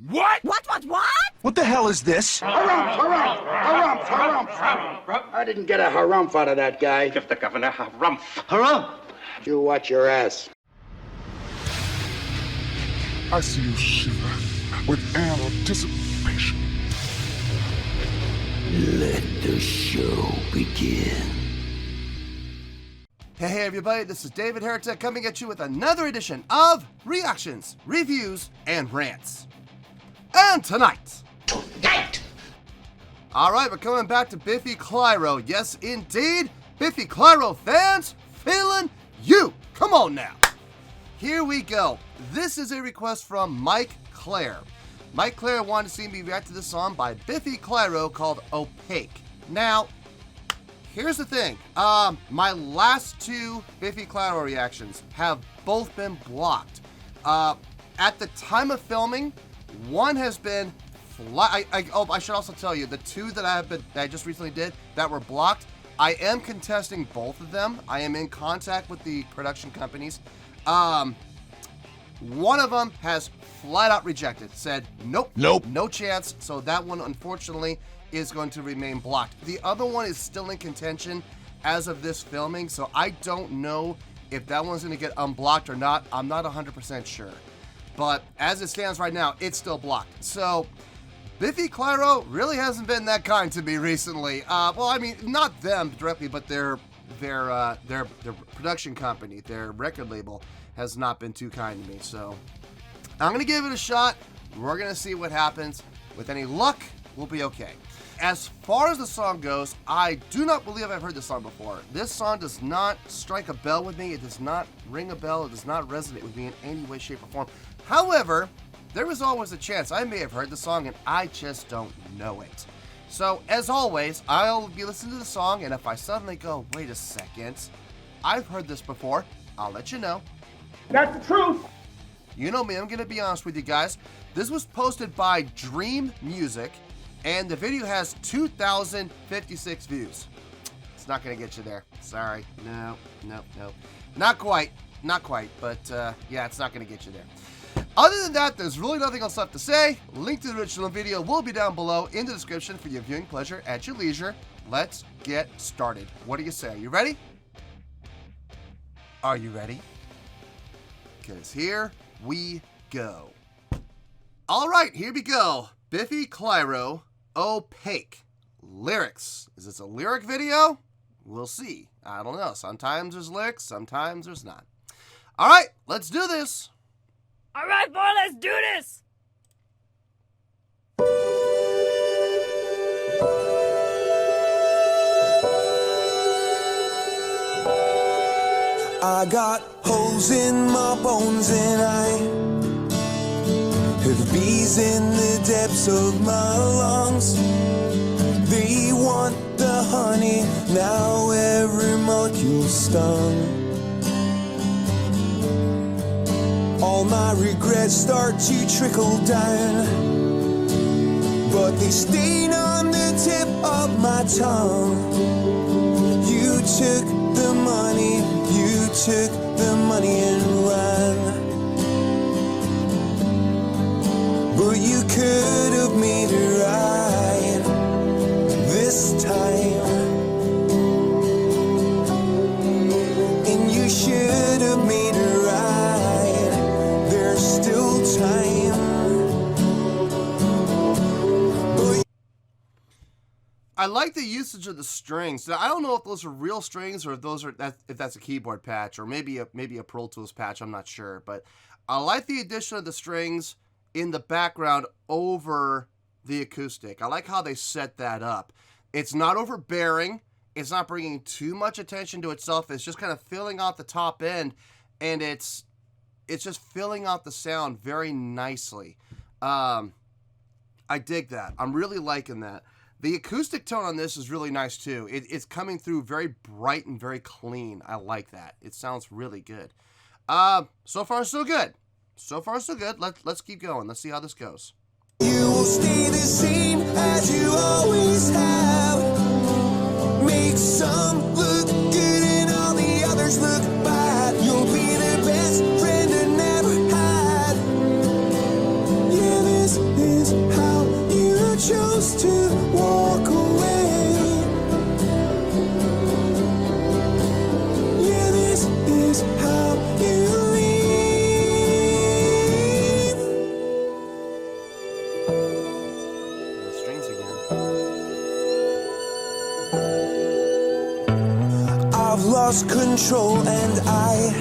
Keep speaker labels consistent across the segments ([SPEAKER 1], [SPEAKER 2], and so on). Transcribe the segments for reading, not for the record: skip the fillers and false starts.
[SPEAKER 1] What?
[SPEAKER 2] What?
[SPEAKER 3] What the hell is this?
[SPEAKER 4] Harumph. I didn't get a harumph out of that guy.
[SPEAKER 1] Give the governor harumph.
[SPEAKER 3] Harumph!
[SPEAKER 4] You watch your ass.
[SPEAKER 5] I see you shiver with anticipation.
[SPEAKER 6] Let the show begin.
[SPEAKER 7] Hey everybody, this is David Heretic coming at you with another edition of Reactions, Reviews, and Rants. And tonight! Alright, we're coming back to Biffy Clyro. Yes, indeed, Biffy Clyro fans, feeling you! Come on now! Here we go. This is a request from Mike Clare. Mike Clare wanted to see me react to this song by Biffy Clyro called Opaque. Now, here's the thing. My last two Biffy Clyro reactions have both been blocked. At the time of filming, one has been I should also tell you, the two that I just recently did that were blocked, I am contesting both of them. I am in contact with the production companies. One of them has flat out rejected, said nope, no chance. So that one, unfortunately, is going to remain blocked. The other one is still in contention as of this filming, so I don't know if that one's going to get unblocked or not. I'm not 100% sure. But as it stands right now, it's still blocked. So Biffy Clyro really hasn't been that kind to me recently. Well, I mean, not them directly, but their production company, their record label, has not been too kind to me. So I'm going to give it a shot. We're going to see what happens. With any luck, we'll be okay. As far as the song goes, I do not believe I've heard this song before. This song does not strike a bell with me. It does not ring a bell. It does not resonate with me in any way, shape, or form. However, there is always a chance I may have heard the song and I just don't know it. So, as always, I'll be listening to the song, and if I suddenly go, wait a second, I've heard this before, I'll let you know.
[SPEAKER 1] That's the truth.
[SPEAKER 7] You know me, I'm going to be honest with you guys. This was posted by Dream Music, and the video has 2,056 views. It's not going to get you there. Sorry. No. Not quite, but yeah, it's not going to get you there. Other than that, there's really nothing else left to say. Link to the original video will be down below in the description for your viewing pleasure at your leisure. Let's get started. What do you say? Are you ready? Are you ready? Because here we go. All right, here we go. Biffy Clyro, Opaque. Lyrics. Is this a lyric video? We'll see. I don't know. Sometimes there's lyrics, sometimes there's not. All right, let's do this.
[SPEAKER 2] All right, boy, let's do this.
[SPEAKER 8] I got holes in my bones and I have bees in the depths of my lungs. They want the honey, now every molecule's stung. All my regrets start to trickle down, but they stain on the tip of my tongue. You took the money and ran, but you could have made it right this time, and you should have made it right. There's still time.
[SPEAKER 7] I like the usage of the strings. Now, I don't know if those are real strings or if that's a keyboard patch or maybe a Pro Tools patch. I'm not sure, but I like the addition of the strings in the background over the acoustic. I like how they set that up. It's not overbearing. It's not bringing too much attention to itself. It's just kind of filling out the top end, and it's just filling out the sound very nicely. I dig that. I'm really liking that. The acoustic tone on this is really nice too. It's coming through very bright and very clean. I like that. It sounds really good. So far so good. So far so good. Let's keep going. Let's see how this goes.
[SPEAKER 8] You will stay the same as you always have. Make some look good and all the others look bad. You'll be the best friend I never had. Yeah, this chose to walk away. Yeah, this is how you leave.
[SPEAKER 7] The strings again.
[SPEAKER 8] I've lost control and I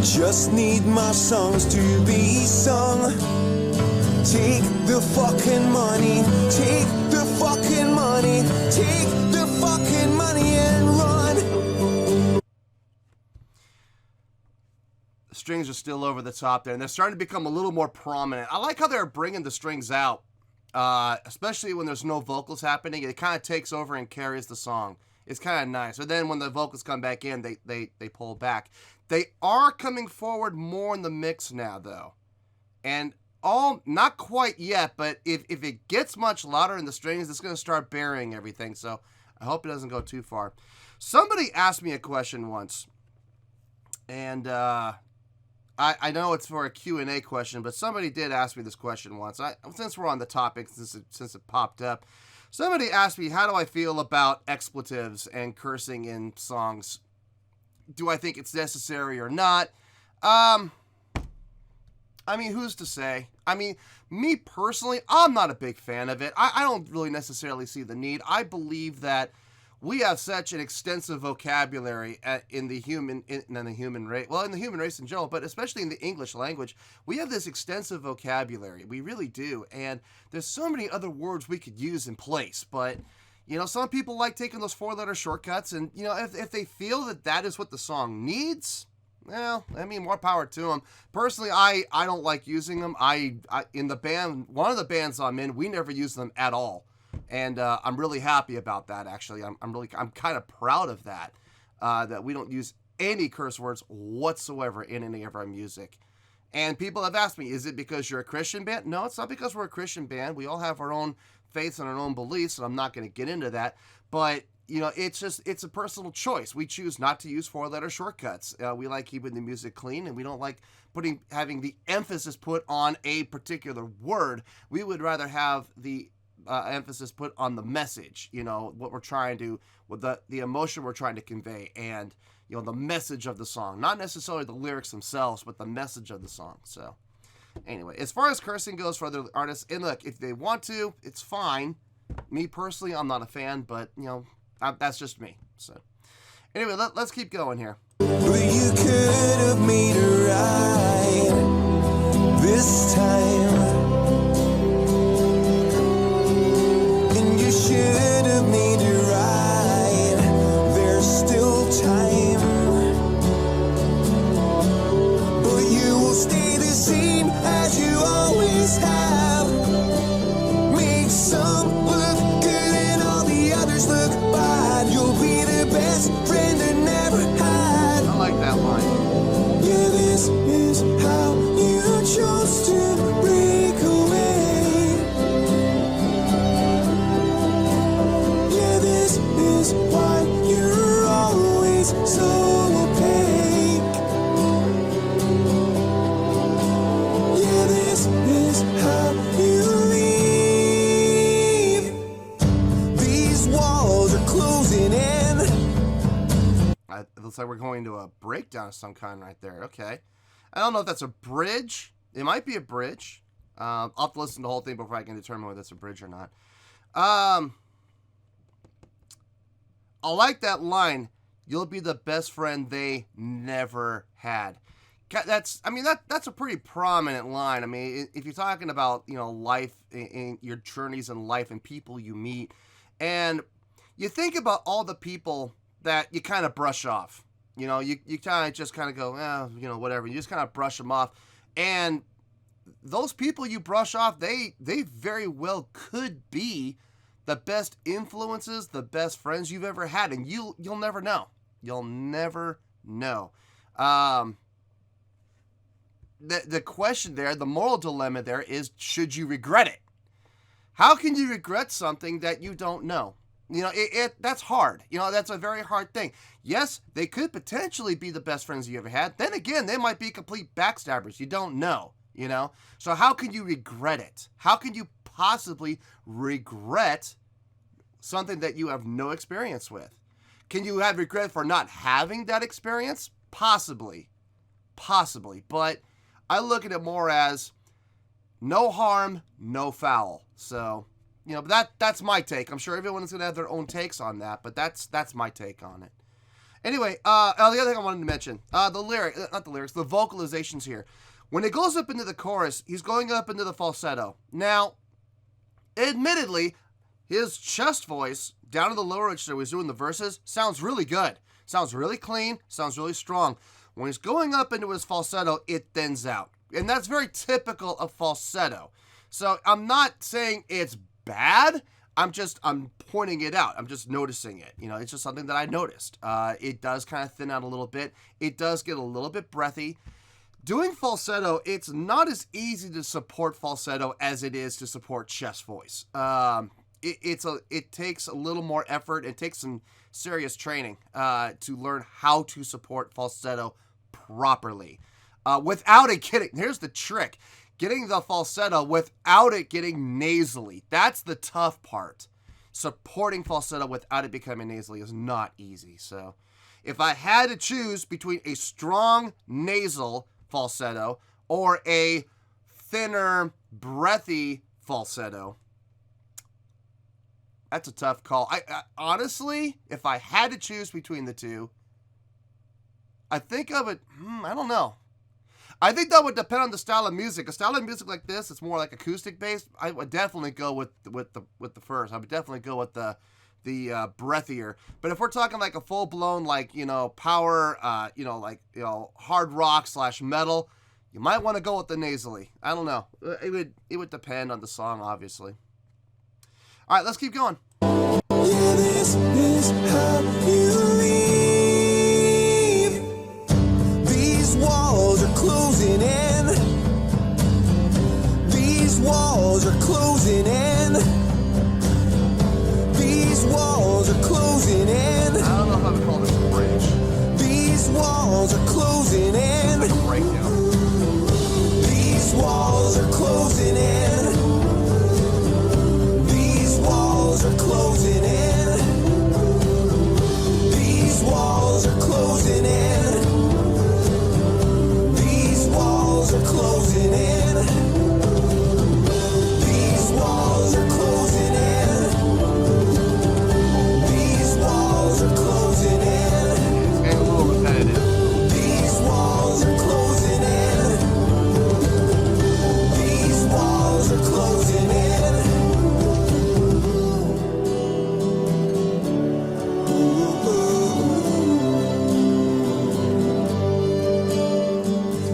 [SPEAKER 8] just need my songs to be sung. Take the fucking money, take the fucking money, take the fucking money and run.
[SPEAKER 7] The strings are still over the top there, and they're starting to become a little more prominent. I like how they're bringing the strings out, especially when there's no vocals happening. It kind of takes over and carries the song. It's kind of nice. But then when the vocals come back in, they pull back. They are coming forward more in the mix now, though. And not quite yet, but if it gets much louder in the strings, it's going to start burying everything. So I hope it doesn't go too far. Somebody asked me a question once, and I know it's for a Q&A question, but somebody did ask me this question once. Since we're on the topic, since it popped up, somebody asked me, how do I feel about expletives and cursing in songs? Do I think it's necessary or not? I mean, who's to say? I mean, me personally, I'm not a big fan of it. I don't really necessarily see the need. I believe that we have such an extensive vocabulary in the human race. Well, in the human race in general, but especially in the English language, we have this extensive vocabulary. We really do. And there's so many other words we could use in place. But, you know, some people like taking those 4-letter shortcuts. And, you know, if they feel that is what the song needs, well, I mean, more power to them. Personally, I don't like using them. In the band, one of the bands I'm in, we never use them at all. And I'm really happy about that, actually. I'm kind of proud of that, that we don't use any curse words whatsoever in any of our music. And people have asked me, is it because you're a Christian band? No, it's not because we're a Christian band. We all have our own faiths and our own beliefs, and I'm not going to get into that. But, you know, it's a personal choice. We choose not to use 4-letter shortcuts. We like keeping the music clean, and we don't like having the emphasis put on a particular word. We would rather have the emphasis put on the message, you know, what we're trying to, with the emotion we're trying to convey, and, you know, the message of the song, not necessarily the lyrics themselves, but the message of the song. So anyway, as far as cursing goes for other artists, and look, if they want to, it's fine. Me personally, I'm not a fan, but, you know, that's just me. So anyway, let's keep going here.
[SPEAKER 8] But you could have made it right this time. You should have made it right. There's still time. But you will stay the same as you always have. Make some look good and all the others look bad. You'll be the best friend I never had.
[SPEAKER 7] I like that line.
[SPEAKER 8] Yeah, this is how you chose to break away. Is why you're always so opaque. Yeah, this is how you leave. These walls are closing in.
[SPEAKER 7] It looks like we're going to a breakdown of some kind right there. Okay. I don't know if that's a bridge. It might be a bridge. I'll have to listen to the whole thing before I can determine whether it's a bridge or not. I like that line. You'll be the best friend they never had. That's a pretty prominent line. I mean, if you're talking about, you know, life, in your journeys in life and people you meet, and you think about all the people that you kind of brush off. You know, you kind of just kind of go, you know, whatever. You just kind of brush them off. And those people you brush off, they very well could be the best influences, the best friends you've ever had, and you'll never know. You'll never know. The question there, the moral dilemma there is, should you regret it? How can you regret something that you don't know? You know, that's hard. You know, that's a very hard thing. Yes, they could potentially be the best friends you ever had. Then again, they might be complete backstabbers. You don't know, you know? So how can you regret it? How can you possibly regret something that you have no experience with? Can you have regret for not having that experience? Possibly. Possibly. But I look at it more as no harm, no foul. So, you know, that's my take. I'm sure everyone's going to have their own takes on that, but that's my take on it. Anyway, the other thing I wanted to mention, the vocalizations here. When it goes up into the chorus, he's going up into the falsetto. Now, admittedly, his chest voice down in the lower register when he's doing the verses sounds really good. Sounds really clean, sounds really strong. When he's going up into his falsetto, it thins out. And that's very typical of falsetto. So I'm not saying it's bad. I'm pointing it out. I'm just noticing it. You know, it's just something that I noticed. It does kind of thin out a little bit. It does get a little bit breathy. Doing falsetto, it's not as easy to support falsetto as it is to support chest voice. It takes a little more effort. It takes some serious training to learn how to support falsetto properly. Without it getting, here's the trick, getting the falsetto without it getting nasally. That's the tough part. Supporting falsetto without it becoming nasally is not easy. So if I had to choose between a strong nasal falsetto or a thinner, breathy falsetto, that's a tough call. I honestly, if I had to choose between the two, I think I would, I don't know. I think that would depend on the style of music. A style of music like this, it's more like acoustic based. I would definitely go with the first. I would definitely go with the breathier. But if we're talking like a full blown power, hard rock / metal, you might want to go with the nasally. I don't know. It would depend on the song, obviously. All right, let's keep going.
[SPEAKER 8] Yeah, this is how you leave. These walls are closing in. These walls are closing in. These walls are closing in.
[SPEAKER 7] I don't know if I would call this a bridge.
[SPEAKER 8] These walls are closing in.
[SPEAKER 7] It's like a breakdown.
[SPEAKER 8] These walls are closing in. These walls are closing in. These walls are closing in. These walls are closing in. These walls are closing in. These walls are closing in.
[SPEAKER 7] It's getting a little repetitive.
[SPEAKER 8] These walls are closing in. These walls are closing in.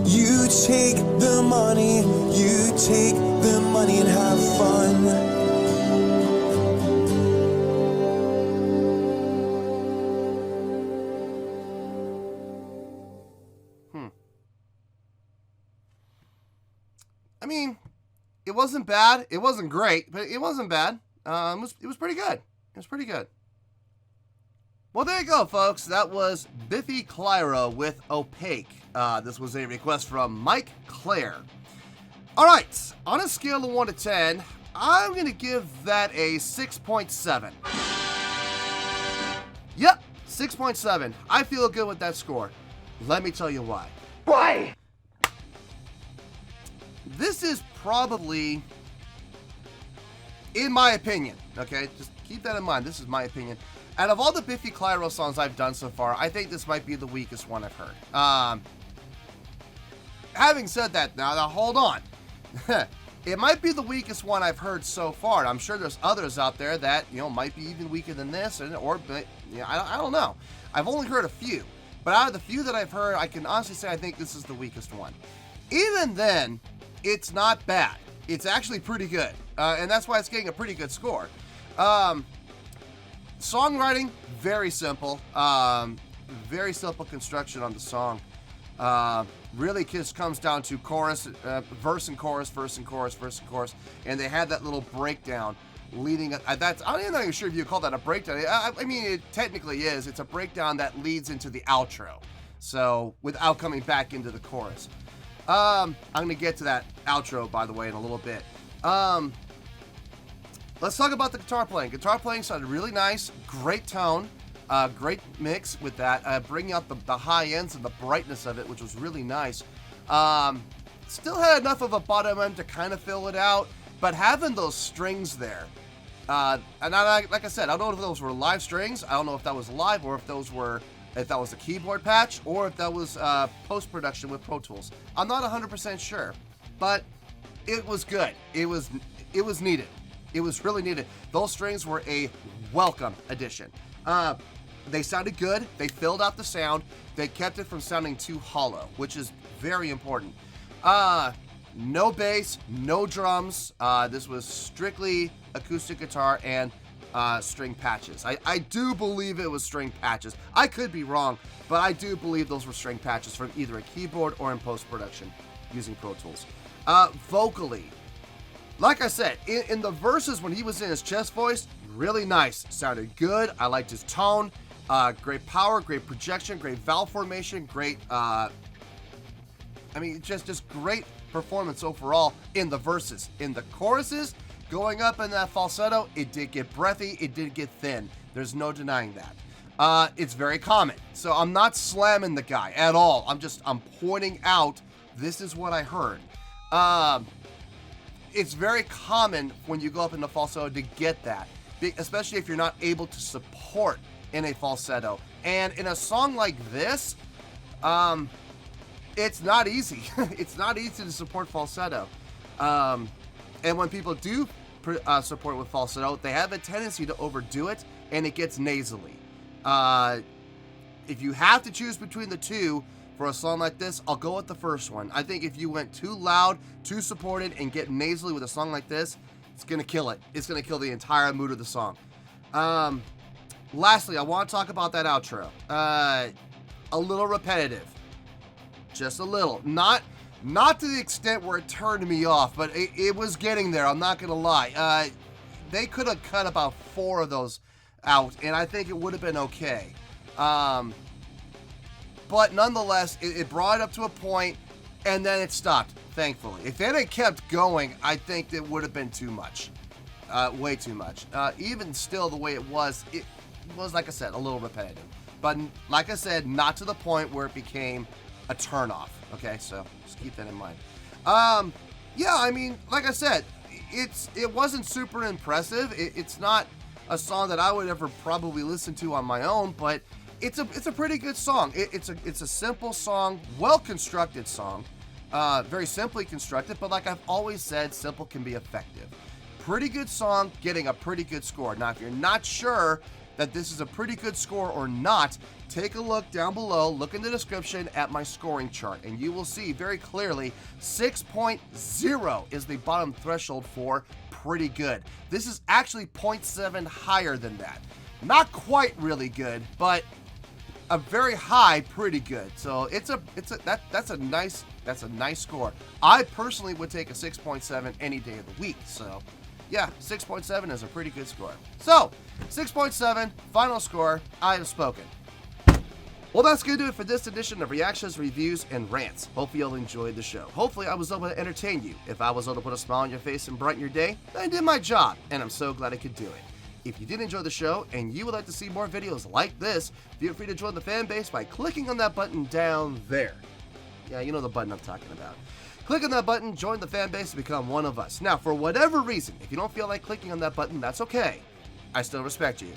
[SPEAKER 8] You take the money, you take the money and have fun.
[SPEAKER 7] I mean, it wasn't bad. It wasn't great, but it wasn't bad. It was pretty good. It was pretty good. Well, there you go, folks. That was Biffy Clyro with Opaque. This was a request from Mike Clare. All right, on a scale of 1 to 10, I'm going to give that a 6.7. Yep, 6.7. I feel good with that score. Let me tell you why.
[SPEAKER 1] Why?
[SPEAKER 7] This is probably, in my opinion, okay, just keep that in mind, this is my opinion. Out of all the Biffy Clyro songs I've done so far, I think this might be the weakest one I've heard. Having said that, now hold on. It might be the weakest one I've heard so far. I'm sure there's others out there that, might be even weaker than this, or I don't know. I've only heard a few. But out of the few that I've heard, I can honestly say I think this is the weakest one. Even then, it's not bad. It's actually pretty good. And that's why it's getting a pretty good score. Songwriting, very simple. Very simple construction on the song. Really just comes down to chorus, verse and chorus, verse and chorus, verse and chorus. And they had that little breakdown leading I'm not even sure if you call that a breakdown. I mean, it technically is. It's a breakdown that leads into the outro. So, without coming back into the chorus. I'm going to get to that outro, by the way, in a little bit. let's talk about the guitar playing. Guitar playing sounded really nice, great tone, great mix with that, bringing out the high ends and the brightness of it, which was really nice. Still had enough of a bottom end to kind of fill it out, but having those strings there, and like I said, I don't know if those were live strings. I don't know if that was live or if that was a keyboard patch or if that was post-production with Pro Tools. I'm not 100% sure, but it was good. It was needed. It was really needed. Those strings were a welcome addition. They sounded good. They filled out the sound. They kept it from sounding too hollow, which is very important. No bass, no drums. This was strictly acoustic guitar and string patches. I do believe it was string patches. I could be wrong, but I do believe those were string patches from either a keyboard or in post-production using Pro Tools. Vocally, like I said, in the verses when he was in his chest voice, really nice. Sounded good. I liked his tone. Great power, great projection, great valve formation, great, just great performance overall in the verses. In the choruses, going up in that falsetto, it did get breathy, it did get thin. There's no denying that. It's very common. So I'm not slamming the guy at all. I'm pointing out this is what I heard. It's very common when you go up in the falsetto to get that, especially if you're not able to support in a falsetto. And in a song like this, it's not easy. It's not easy to support falsetto. And when people do support with falsetto, they have a tendency to overdo it, and it gets nasally. If you have to choose between the two for a song like this, I'll go with the first one. I think if you went too loud, too supported, and get nasally with a song like this, it's going to kill it. It's going to kill the entire mood of the song. Lastly, I want to talk about that outro. A little repetitive. Just a little. Not to the extent where it turned me off, but it was getting there. I'm not going to lie. They could have cut about 4 of those out, and I think it would have been okay. But nonetheless, it brought it up to a point, and then it stopped, thankfully. If it had kept going, I think it would have been too much. Way too much. Even still, the way it was, like I said, a little repetitive. But like I said, not to the point where it became a turnoff. Okay, so just keep that in mind. Yeah, I mean, like I said, it wasn't super impressive. It's not a song that I would ever probably listen to on my own, but it's a pretty good song. It's a simple song, well-constructed song, very simply constructed, but like I've always said, simple can be effective. Pretty good song, getting a pretty good score. Now, if you're not sure that this is a pretty good score or not, take a look down below, look in the description at my scoring chart, and you will see very clearly 6.0 is the bottom threshold for pretty good. This is actually 0.7 higher than that. Not quite really good, but a very high pretty good. So that's a nice score. I personally would take a 6.7 any day of the week. So yeah, 6.7 is a pretty good score. So 6.7 final score. I have spoken. Well, that's going to do it for this edition of Reactions, Reviews, and Rants. Hopefully you'll enjoy the show. Hopefully I was able to entertain you. If I was able to put a smile on your face and brighten your day, then I did my job, and I'm so glad I could do it. If you did enjoy the show and you would like to see more videos like this, feel free to join the fan base by clicking on that button down there. Yeah, you know the button I'm talking about. Click on that button, join the fan base, and become one of us. Now, for whatever reason, if you don't feel like clicking on that button, that's okay. I still respect you.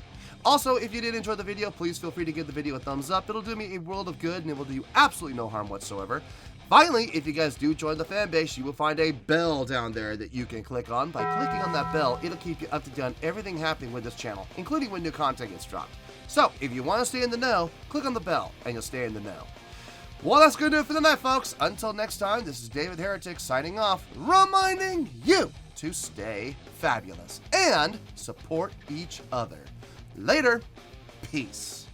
[SPEAKER 7] Also, if you did enjoy the video, please feel free to give the video a thumbs up. It'll do me a world of good, and it will do you absolutely no harm whatsoever. Finally, if you guys do join the fan base, you will find a bell down there that you can click on. By clicking on that bell, it'll keep you up to date on everything happening with this channel, including when new content gets dropped. So, if you want to stay in the know, click on the bell, and you'll stay in the know. Well, that's going to do it for the night, folks. Until next time, this is David Heretic signing off, reminding you to stay fabulous and support each other. Later. Peace.